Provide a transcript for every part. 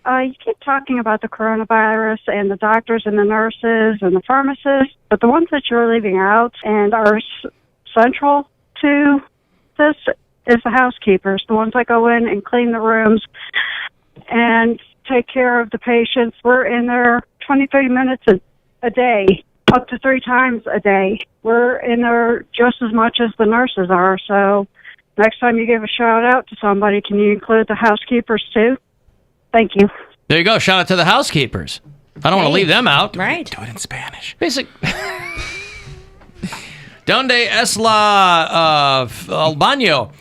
Alan. You keep talking about the coronavirus and the doctors and the nurses and the pharmacists, but the ones that you're leaving out and are central to this is the housekeepers, the ones that go in and clean the rooms and take care of the patients. We're in there 20, 30 minutes a day, up to 3 times a day. We're in there just as much as the nurses are, so next time you give a shout-out to somebody, can you include the housekeepers, too? Thank you. There you go. Shout out to the housekeepers. I don't want to leave them out. Right. Do it in Spanish. Basic. Donde es la el baño?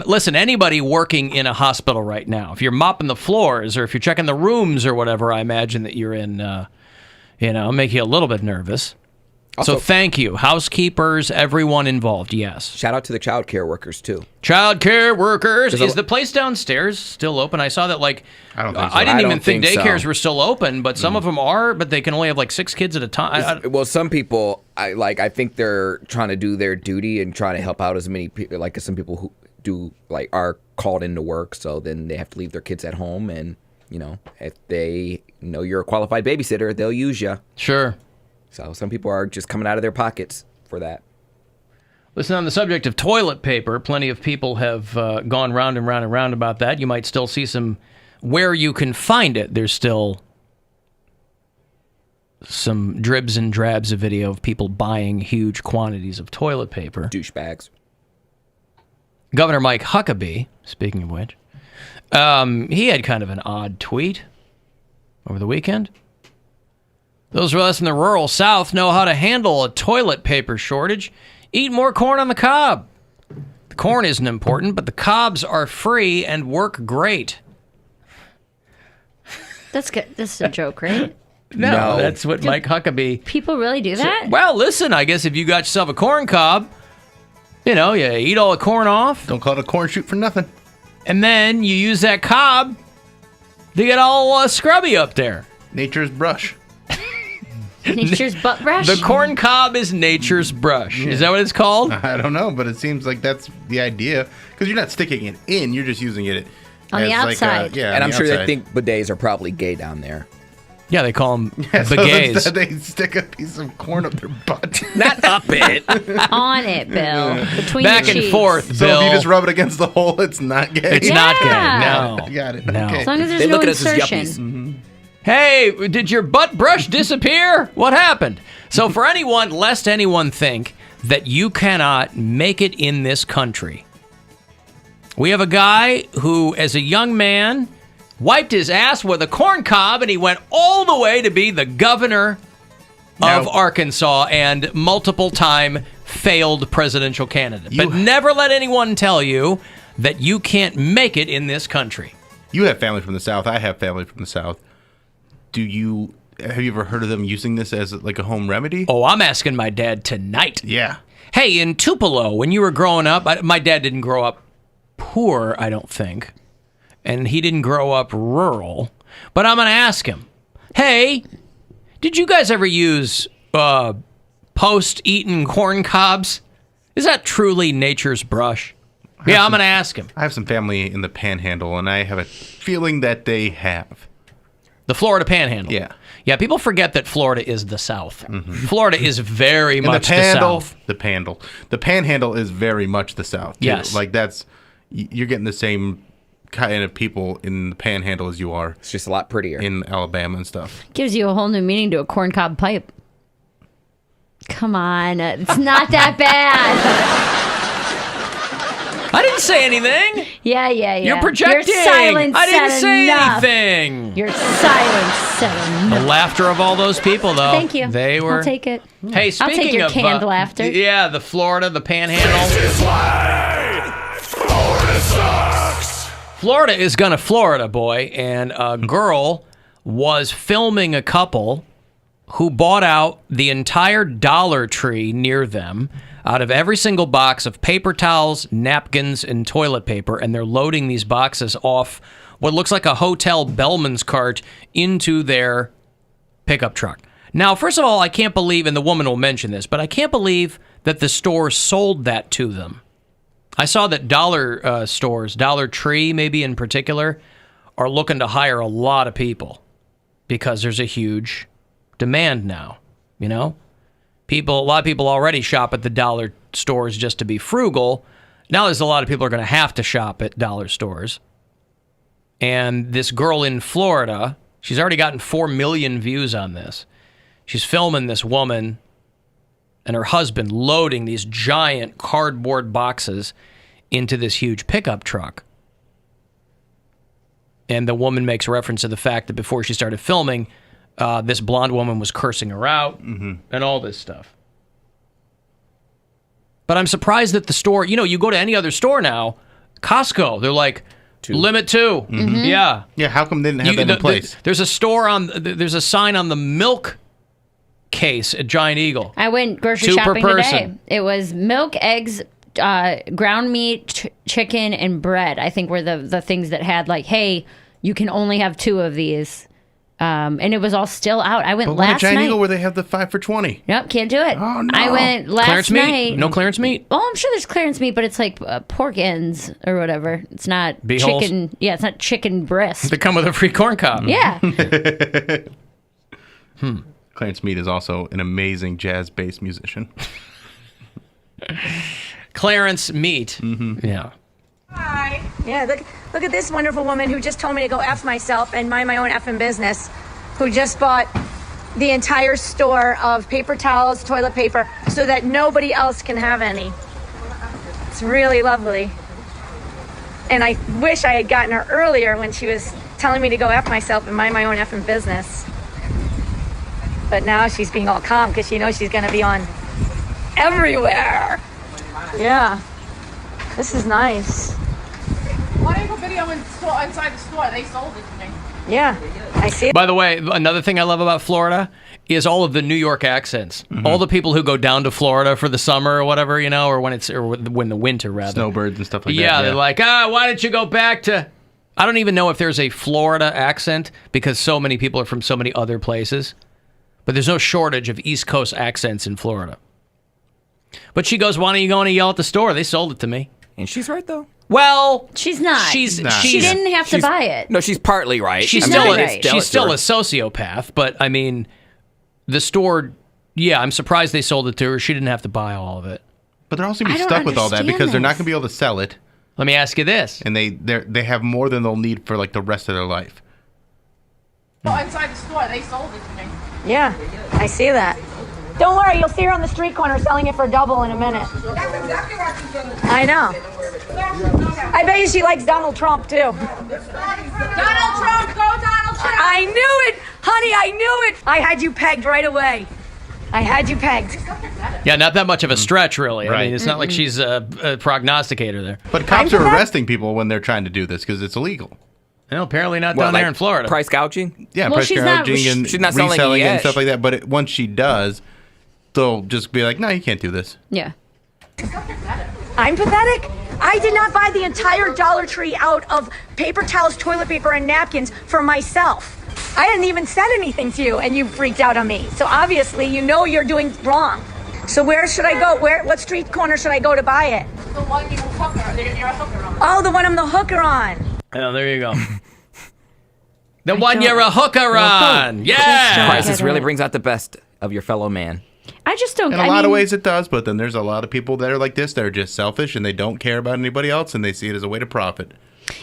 Listen, anybody working in a hospital right now, if you're mopping the floors or if you're checking the rooms or whatever, I imagine that you're in, make you a little bit nervous. Also, so thank you. Housekeepers, everyone involved, yes. Shout out to the child care workers, too. Child care workers. Is the place downstairs still open? I saw that, I don't think so. I didn't even think daycares were still open, but some of them are, but they can only have 6 kids at a time. Well, some people, I think they're trying to do their duty and trying to help out as many people, some people who do, are called into work, so then they have to leave their kids at home, and, if they know you're a qualified babysitter, they'll use you. Sure. So some people are just coming out of their pockets for that. Listen, on the subject of toilet paper, plenty of people have gone round and round and round about that. You might still see some where you can find it. There's still some dribs and drabs of video of people buying huge quantities of toilet paper. Douchebags. Governor Mike Huckabee, speaking of which, he had kind of an odd tweet over the weekend. Those of us in the rural South know how to handle a toilet paper shortage. Eat more corn on the cob. The corn isn't important, but the cobs are free and work great. That's good. This is a joke, right? No, that's what Mike Huckabee... People really do that? Well, listen, I guess if you got yourself a corn cob, you eat all the corn off. Don't call it a corn shoot for nothing. And then you use that cob to get all scrubby up there. Nature's brush. Nature's butt brush? The corn cob is nature's brush. Yeah. Is that what it's called? I don't know, but it seems like that's the idea. Because you're not sticking it in, you're just using it on the outside. And I'm sure they think bidets are probably gay down there. Yeah, they call them bidets. So they stick a piece of corn up their butt. Not up it. On it, Bill. Between Back the and cheeks. forth, Bill. So if you just rub it against the hole, it's not gay? It's not gay, no. I got it. No. Okay. As long as there's they no look at insertion. us as yuppies. Hey, did your butt brush disappear? What happened? So for anyone, lest anyone think that you cannot make it in this country, we have a guy who, as a young man, wiped his ass with a corn cob, and he went all the way to be the governor of Arkansas and multiple-time failed presidential candidate. But never let anyone tell you that you can't make it in this country. You have family from the South. I have family from the South. Have you ever heard of them using this as a home remedy? Oh, I'm asking my dad tonight. Yeah. Hey, in Tupelo, when you were growing up, my dad didn't grow up poor, I don't think. And he didn't grow up rural. But I'm going to ask him, hey, did you guys ever use post-eaten corn cobs? Is that truly nature's brush? Yeah, I'm going to ask him. I have some family in the Panhandle, and I have a feeling that they have. The Florida Panhandle. Yeah. Yeah, people forget that Florida is the South. Mm-hmm. Florida is very much the South. The Panhandle is very much the South, too. Yes. You're getting the same kind of people in the Panhandle as you are. It's just a lot prettier. In Alabama and stuff. Gives you a whole new meaning to a corncob pipe. Come on. It's not that bad. I didn't say anything. Yeah. You're projecting. Your silence I didn't said say enough. anything. Your silence said enough. The laughter of all those people, though. Thank you. They were. I'll take it. Hey, speaking I'll take your of canned laughter. Yeah, the Florida, the Panhandle. This is why Florida sucks. Florida is gonna Florida, boy, and a girl was filming a couple who bought out the entire Dollar Tree near them out of every single box of paper towels, napkins, and toilet paper, and they're loading these boxes off what looks like a hotel bellman's cart into their pickup truck. Now, first of all, I can't believe, and the woman will mention this, but I can't believe that the store sold that to them. I saw that dollar stores, Dollar Tree maybe in particular, are looking to hire a lot of people because there's a huge demand now. You know, a lot of people already shop at the dollar stores just to be frugal. Now there's a lot of people are going to have to shop at dollar stores. And this girl in Florida, she's already gotten 4 million views on this. She's filming this woman and her husband loading these giant cardboard boxes into this huge pickup truck. And the woman makes reference to the fact that before she started filming, this blonde woman was cursing her out and all this stuff. But I'm surprised that the store, you go to any other store now, Costco, they're like, limit 2. Yeah. Yeah, how come they didn't have that in place? There's a sign on the milk case at Giant Eagle. I went grocery 2 per shopping person. today. It was milk, eggs, ground meat, chicken, and bread. I think were the things that had like, hey, you can only have 2 of these. And it was all still out. I went last Giant night. Eagle where they have the 5 for $20. Nope, can't do it. Oh, no. I went last Clearance night. meat? No clearance meat? Oh, I'm sure there's clearance meat, but it's like pork ends or whatever. It's not Beeholes? chicken. Yeah, it's not chicken breast. They come with a free corn cob. Yeah. Clarence Mead is also an amazing jazz-based musician. Clarence Meat. Yeah. Hi. Yeah, look at this wonderful woman who just told me to go F myself and mind my own effing business, who just bought the entire store of paper towels, toilet paper, so that nobody else can have any. It's really lovely. And I wish I had gotten her earlier when she was telling me to go F myself and mind my own effing business. But now she's being all calm because she knows she's going to be on everywhere. Yeah. This is nice. Why don't you go video inside the store? They sold it to me. Yeah, I see it. By the way, another thing I love about Florida is all of the New York accents. All the people who go down to Florida for the summer or whatever, or when the winter, rather. Snowbirds and stuff like that. Yeah, they're like, why don't you go back to... I don't even know if there's a Florida accent because so many people are from so many other places. But there's no shortage of East Coast accents in Florida. But she goes, why don't you go and yell at the store? They sold it to me. And she's right, though. Well, She's not. She She didn't have to buy it. No, she's partly right. She's I mean, still right. she's still a sociopath, but I mean, the store. Yeah, I'm surprised they sold it to her. She didn't have to buy all of it. But they're also going I to be don't stuck with all that understand because they're not this. going to be able to sell it, Let me ask you this: and they have more than they'll need for like the rest of their life. Go inside the store. They sold it to me. Yeah, I see that. Don't worry, you'll see her on the street corner selling it for double in a minute. That's exactly what she's gonna do. I know. I bet you she likes Donald Trump, too. Donald Trump, go Donald Trump. I knew it! Honey, I knew it! I had you pegged right away. I had you pegged. Yeah, not that much of a stretch, really. I Right. mean, it's not like she's a prognosticator there. But cops are arresting people when they're trying to do this because it's illegal. No, apparently not What, down like there in Florida. Price gouging? Yeah, Well, price she's not- gouging and she's not selling it reselling it and yet. stuff like that. But once she does, they'll just be like, no, you can't do this. Yeah. I'm pathetic? I did not buy the entire Dollar Tree out of paper towels, toilet paper, and napkins for myself. I hadn't even said anything to you, and you freaked out on me. So obviously, you know you're doing wrong. So where should I go? What street corner should I go to buy it? The one you're a hooker on. Oh, the one I'm the hooker on. Oh, there you go. The one you're a hooker on. Yeah. Prices get really it. brings out the best of your fellow man. I just don't. In a lot of ways it does, but then there's a lot of people that are like this. They're just selfish and they don't care about anybody else and they see it as a way to profit.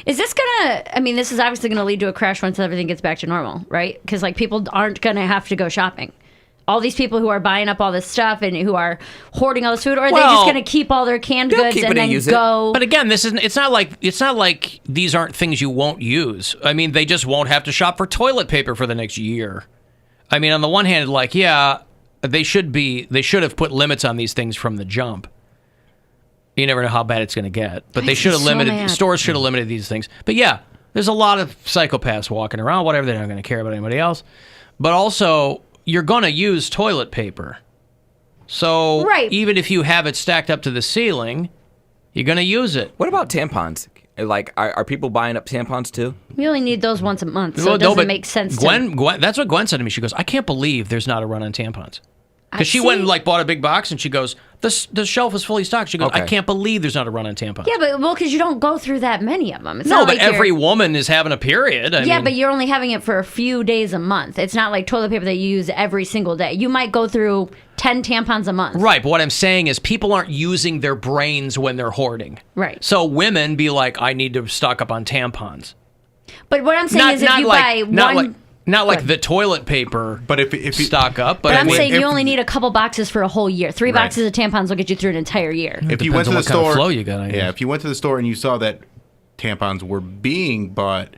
Is this gonna? I mean, this is obviously gonna lead to a crash once everything gets back to normal, right? Because like people aren't gonna have to go shopping. All these people who are buying up all this stuff and who are hoarding all this food, or are they Well, just gonna keep all their canned they'll goods keep and it and then use it. go? But again, it's not like these aren't things you won't use. I mean, they just won't have to shop for toilet paper for the next year. I mean, on the one hand, like, yeah, they should have put limits on these things from the jump. You never know how bad it's going to get, but they should have so limited. mad. Stores should have limited these things. But yeah, there's a lot of psychopaths walking around. Whatever, they're not going to care about anybody else. But also, you're going to use toilet paper. So Right. even if you have it stacked up to the ceiling, you're going to use it. What about tampons? Like, are people buying up tampons too? We only need those once a month, so Well, it no, doesn't but make sense. Gwen, that's what Gwen said to me. She goes, I can't believe there's not a run on tampons. Because she went and like bought a big box and she goes, The shelf is fully stocked. She goes, Okay. I can't believe there's not a run on tampons. Yeah, but because you don't go through that many of them. It's No, not but like you're- every woman is having a period. I mean, but you're only having it for a few days a month. It's not like toilet paper that you use every single day. You might go through 10 tampons a month. right, but what I'm saying is people aren't using their brains when they're hoarding. Right. So women be like, I need to stock up on tampons. But what I'm saying is if you buy one... Not like the toilet paper, But if you stock up. But I'm saying if- you only need a couple boxes for a whole year. 3 Right. boxes of tampons will get you through an entire year. if you went Depends to on the what kind of store, flow you got, I guess. yeah, if you went to the store and you saw that tampons were being bought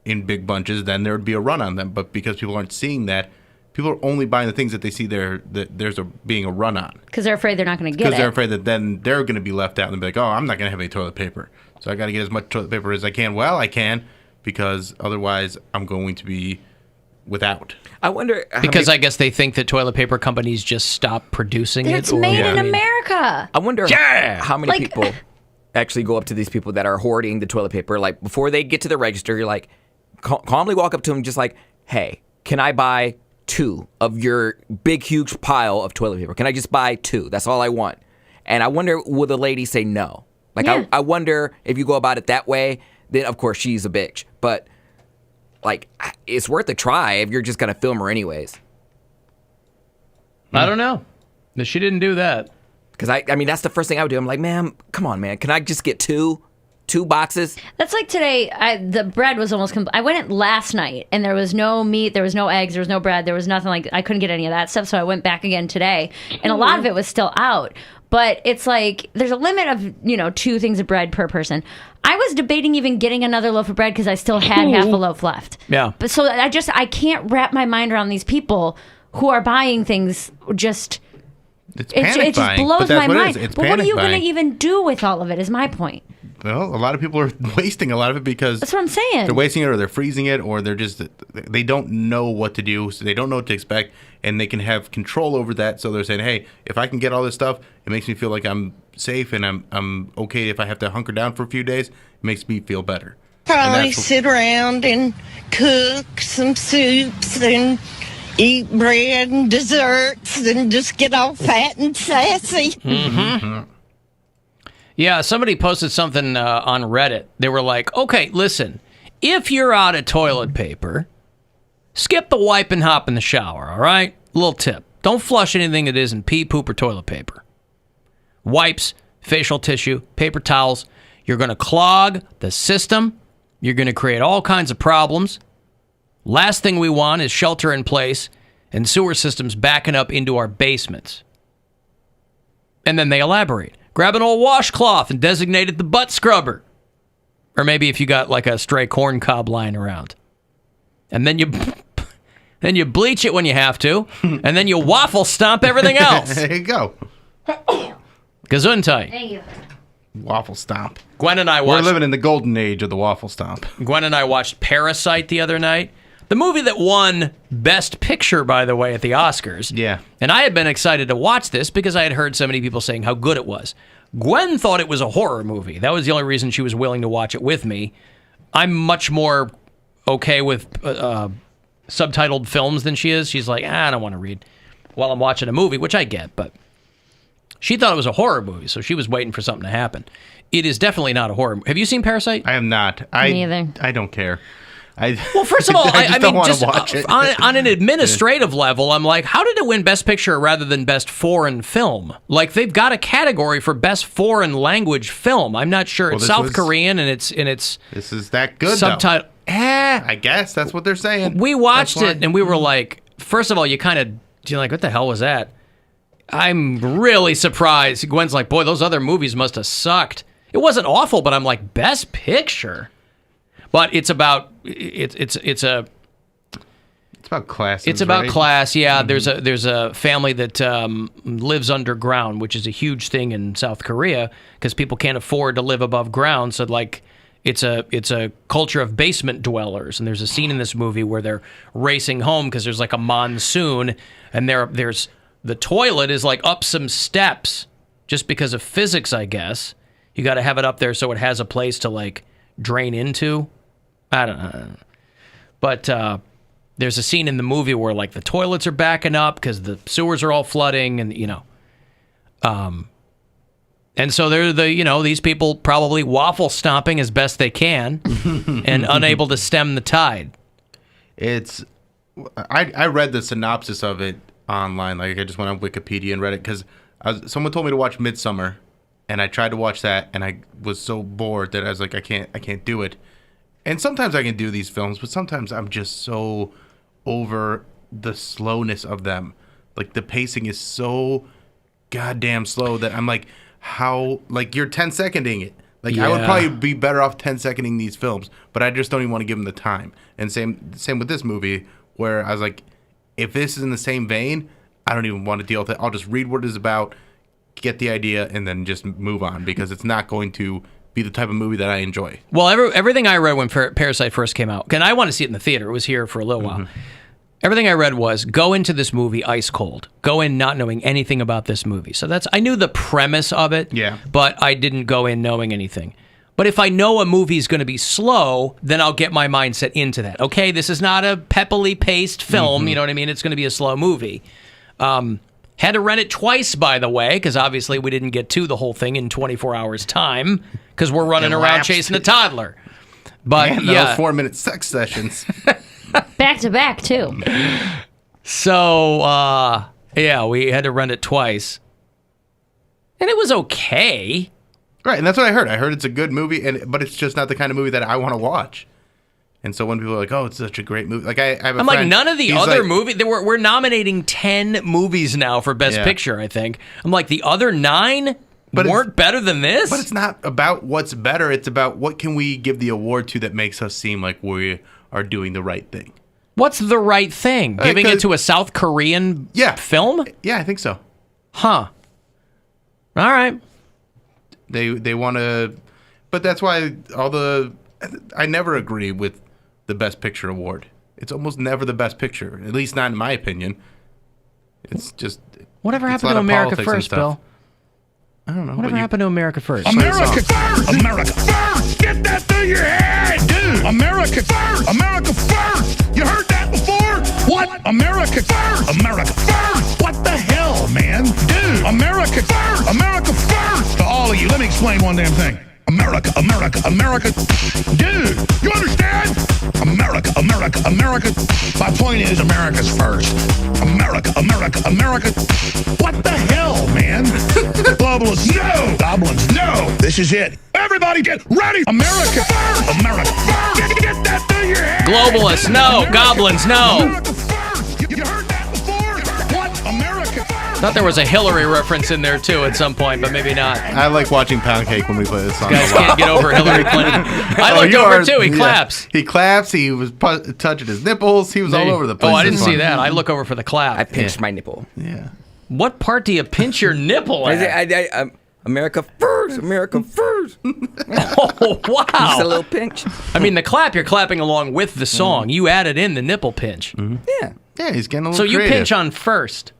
in big bunches, then there would be a run on them. But because people aren't seeing that, people are only buying the things that they see there that there's being a run on. Because they're afraid they're not going to get Because it. they're afraid that then they're going to be left out and be like, oh, I'm not going to have any toilet paper. So I got to get as much toilet paper as I can. Well, I can, because otherwise I'm going to be without. I wonder how Because many, I guess they think that toilet paper companies just stop producing It's it. Or, made Yeah. in America. I wonder Yeah! how many Like- people actually go up to these people that are hoarding the toilet paper. Like before they get to the register, you're like, calmly walk up to them, just like, "Hey, can I buy 2 of your big, huge pile of toilet paper? Can I just buy 2? That's all I want." And I wonder, will the lady say no? Like, Yeah. I wonder if you go about it that way, then of course she's a bitch. But like, it's worth a try if you're just gonna film her anyways. I don't know. No, she didn't do that. Because I mean, that's the first thing I would do. I'm like, "Ma'am, come on, man. Can I just get 2 boxes?" That's like today. The bread was almost. I went in last night, and there was no meat, there was no eggs, there was no bread, there was nothing. Like I couldn't get any of that stuff, so I went back again today, and a lot of it was still out. But it's like there's a limit of 2 things of bread per person. I was debating even getting another loaf of bread because I still had half a loaf left. Yeah. But so I can't wrap my mind around these people who are buying things just. It's It panic just buying, blows but that's my what it mind. is. It's But what are panic you going buying. to even do with all of it? Is my point. Well, a lot of people are wasting a lot of it because That's what I'm saying. they're wasting it, or they're freezing it, or they don't know what to do, so they don't know what to expect, and they can have control over that. So they're saying, "Hey, if I can get all this stuff, it makes me feel like I'm safe and I'm okay. If I have to hunker down for a few days, it makes me feel better." Probably sit around and cook some soups and eat bread and desserts and just get all fat and sassy. Yeah, somebody posted something on Reddit. They were like, okay, listen, if you're out of toilet paper, skip the wipe and hop in the shower, all right? Little tip. Don't flush anything that isn't pee, poop, or toilet paper. Wipes, facial tissue, paper towels. You're going to clog the system. You're going to create all kinds of problems. Last thing we want is shelter in place and sewer systems backing up into our basements. And then they elaborate. Grab an old washcloth and designate it the butt scrubber. Or maybe if you got like a stray corn cob lying around. And then you bleach it when you have to. And then you waffle stomp everything else. There you go. Gesundheit. Thank you. Waffle stomp. Gwen and I We're watched living in the golden age of the waffle stomp. Gwen and I watched Parasite the other night. The movie that won Best Picture, by the way, at the Oscars. Yeah. And I had been excited to watch this because I had heard so many people saying how good it was. Gwen thought it was a horror movie. That was the only reason she was willing to watch it with me. I'm much more okay with subtitled films than she is. She's like, I don't want to read while I'm watching a movie, which I get, but she thought it was a horror movie, so she was waiting for something to happen. It is definitely not a horror movie. Have you seen Parasite? I am not. Me either. I don't care. Well, first of all, I just don't mean, wanna just watch it. on an administrative level, I'm like, how did it win Best Picture rather than Best Foreign Film? Like, they've got a category for Best Foreign Language Film. I'm not sure. It's this South was- Korean and it's This is that good, subtitle. though. I guess that's what they're saying. We watched That's why- it and we were like, first of all, you're like, what the hell was that? I'm really surprised. Gwen's like, boy, those other movies must have sucked. It wasn't awful, but I'm like, Best Picture. But it's about it's about class. It's about right? class. Yeah, there's a family that lives underground, which is a huge thing in South Korea because people can't afford to live above ground. So like, it's a culture of basement dwellers. And there's a scene in this movie where they're racing home because there's like a monsoon, and there's the toilet is like up some steps just because of physics, I guess. You got to have it up there so it has a place to like drain into. I don't know. But there's a scene in the movie where like the toilets are backing up because the sewers are all flooding, and And so they're these people probably waffle stomping as best they can and unable to stem the tide. I read the synopsis of it online. Like I just went on Wikipedia and read it because someone told me to watch Midsummer, and I tried to watch that, and I was so bored that I was like, I can't do it. And sometimes I can do these films, but sometimes I'm just so over the slowness of them. Like the pacing is so goddamn slow that I'm like, how? Like you're 10-seconding it. Like I would probably be better off 10-seconding these films, but I just don't even want to give them the time. And same with this movie, where I was like, if this is in the same vein, I don't even want to deal with it. I'll just read what it is about, get the idea, and then just move on, because it's not going to be the type of movie that I enjoy. Well, everything I read when Parasite first came out, and I want to see it in the theater. It was here for a little while. Everything I read was go into this movie ice cold. Go in not knowing anything about this movie. So I knew the premise of it, but I didn't go in knowing anything. But if I know a movie is going to be slow, then I'll get my mindset into that. Okay, this is not a peppily paced film. You know what I mean? It's going to be a slow movie. Had to rent it twice, by the way, because obviously we didn't get to the whole thing in 24 hours time because we're running around chasing a toddler. But those 4-minute sex sessions. Back to back, too. So, we had to rent it twice. And it was okay. Right, and that's what I heard. I heard it's a good movie, but it's just not the kind of movie that I want to watch. And so when people are like, "Oh, it's such a great movie," like I have a friend, like, none of the other movies. We're nominating 10 movies now for Best Picture. I think. I'm like, the other 9 weren't better than this. But it's not about what's better. It's about what can we give the award to that makes us seem like we are doing the right thing. What's the right thing? Giving it to a South Korean film? Yeah, I think so. Huh. All right. They want to, but that's why I never agree with the Best Picture award. It's almost never the Best Picture, at least not in my opinion. It's just whatever happened to America First, Bill. I don't know. Whatever happened to America First? America First! America First! Get that through your head, dude! America First! America First! You heard that before? What? America First! America First! What the hell, man? Dude! America First! America First! To all of you, let me explain one damn thing. America, America, America. Dude, you understand? America, America, America. My point is America's first. America, America, America. What the hell, man? Globalists, no. Goblins, no. This is it. Everybody get ready. America first. America first. Get that through your head. Globalists, no. Goblins, no. America first. You heard that before? What? America first. Thought there was a Hillary reference in there too at some point, but maybe not. I like watching Poundcake when we play this song. Guys can't get over Hillary Clinton. I looked over too. He claps. He claps. He was touching his nipples. He was all over the place. Oh, I didn't see that. I look over for the clap. I pinched my nipple. Yeah. What part do you pinch your nipple at? America first. America first. Oh, wow. Just a little pinch. I mean, the clap, you're clapping along with the song. You added in the nipple pinch. Yeah. Yeah, he's getting a little So you creative. pinch on first.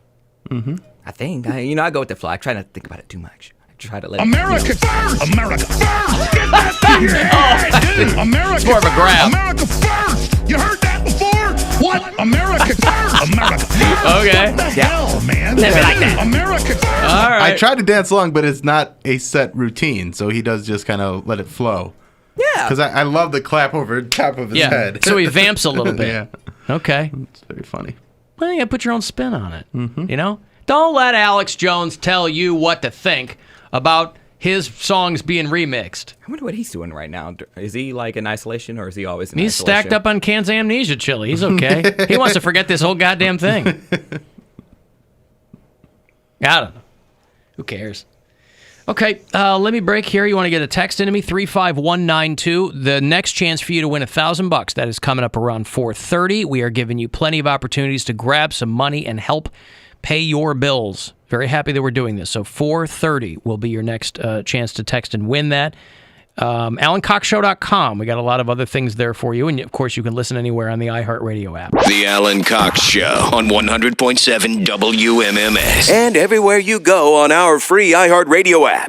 I think. I go with the flow. I try not to think about it too much. I try to let America first. America first. Get that through your head, dude. America. It's more of a grab. America first. You heard that before? What? America first. America first. Okay. What the hell, man? Never like that. America first. All right. I tried to dance along, but it's not a set routine, so he does just kind of let it flow. Yeah. Because I love the clap over the top of his head. So he vamps a little bit. Yeah. Okay. It's very funny. Well, you got to put your own spin on it. You know? Don't let Alex Jones tell you what to think about his songs being remixed. I wonder what he's doing right now. Is he like in isolation, or is he always in He's isolation? stacked up on cans of amnesia chili. He's okay. He wants to forget this whole goddamn thing. I don't know. Who cares? Okay, let me break here. You want to get a text into me, 35192. The next chance for you to win $1,000, that is coming up around 4:30. We are giving you plenty of opportunities to grab some money and help pay your bills. Very happy that we're doing this. So 4:30 will be your next chance to text and win that. AlanCoxShow.com. We got a lot of other things there for you. And, of course, you can listen anywhere on the iHeartRadio app. The Alan Cox Show on 100.7 WMMS. And everywhere you go on our free iHeartRadio app.